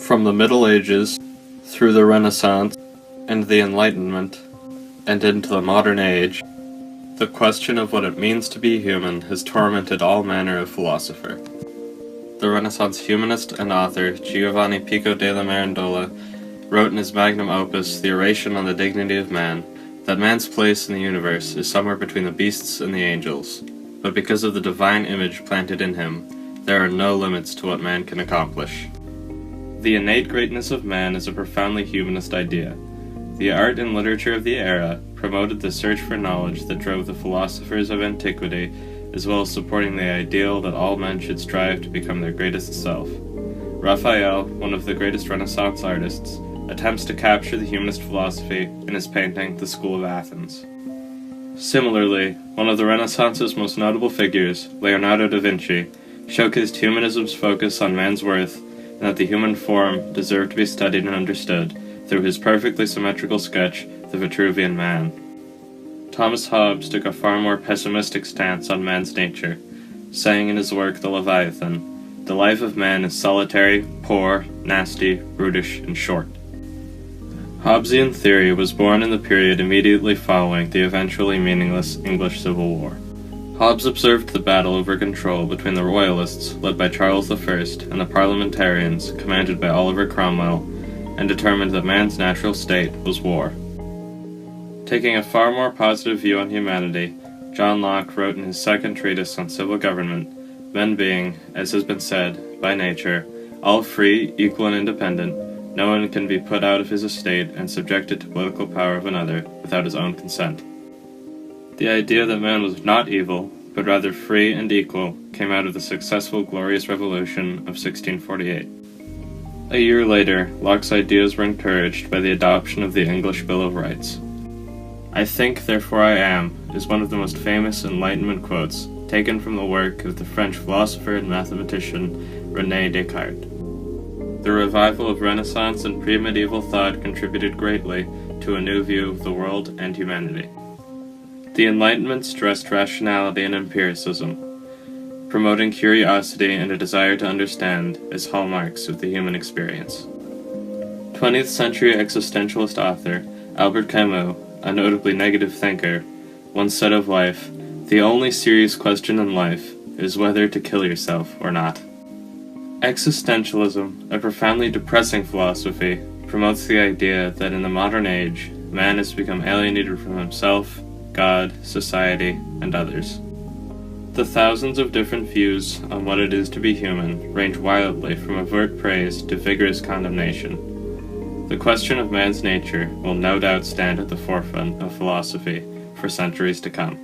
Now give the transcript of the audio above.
From the Middle Ages, through the Renaissance, and the Enlightenment, and into the modern age, the question of what it means to be human has tormented all manner of philosopher. The Renaissance humanist and author Giovanni Pico della Mirandola wrote in his magnum opus, The Oration on the Dignity of Man, that man's place in the universe is somewhere between the beasts and the angels, but because of the divine image planted in him, there are no limits to what man can accomplish. The innate greatness of man is a profoundly humanist idea. The art and literature of the era promoted the search for knowledge that drove the philosophers of antiquity, as well as supporting the ideal that all men should strive to become their greatest self. Raphael, one of the greatest Renaissance artists, attempts to capture the humanist philosophy in his painting The School of Athens. Similarly, one of the Renaissance's most notable figures, Leonardo da Vinci, showcased humanism's focus on man's worth and that the human form deserved to be studied and understood through his perfectly symmetrical sketch, The Vitruvian Man. Thomas Hobbes took a far more pessimistic stance on man's nature, saying in his work The Leviathan, "The life of man is solitary, poor, nasty, brutish, and short." Hobbesian theory was born in the period immediately following the eventually meaningless English Civil War. Hobbes observed the battle over control between the Royalists, led by Charles I, and the Parliamentarians, commanded by Oliver Cromwell, and determined that man's natural state was war. Taking a far more positive view on humanity, John Locke wrote in his second treatise on civil government, men being, as has been said, by nature, all free, equal, and independent, no one can be put out of his estate and subjected to political power of another without his own consent. The idea that man was not evil, but rather free and equal, came out of the successful Glorious Revolution of 1648. A year later, Locke's ideas were encouraged by the adoption of the English Bill of Rights. "I think, therefore I am," is one of the most famous Enlightenment quotes, taken from the work of the French philosopher and mathematician René Descartes. The revival of Renaissance and pre-medieval thought contributed greatly to a new view of the world and humanity. The Enlightenment stressed rationality and empiricism, promoting curiosity and a desire to understand as hallmarks of the human experience. 20th century existentialist author Albert Camus, a notably negative thinker, once said of life, "The only serious question in life is whether to kill yourself or not." Existentialism, a profoundly depressing philosophy, promotes the idea that in the modern age, man has become alienated from himself, God, society, and others. The thousands of different views on what it is to be human range wildly from overt praise to vigorous condemnation. The question of man's nature will no doubt stand at the forefront of philosophy for centuries to come.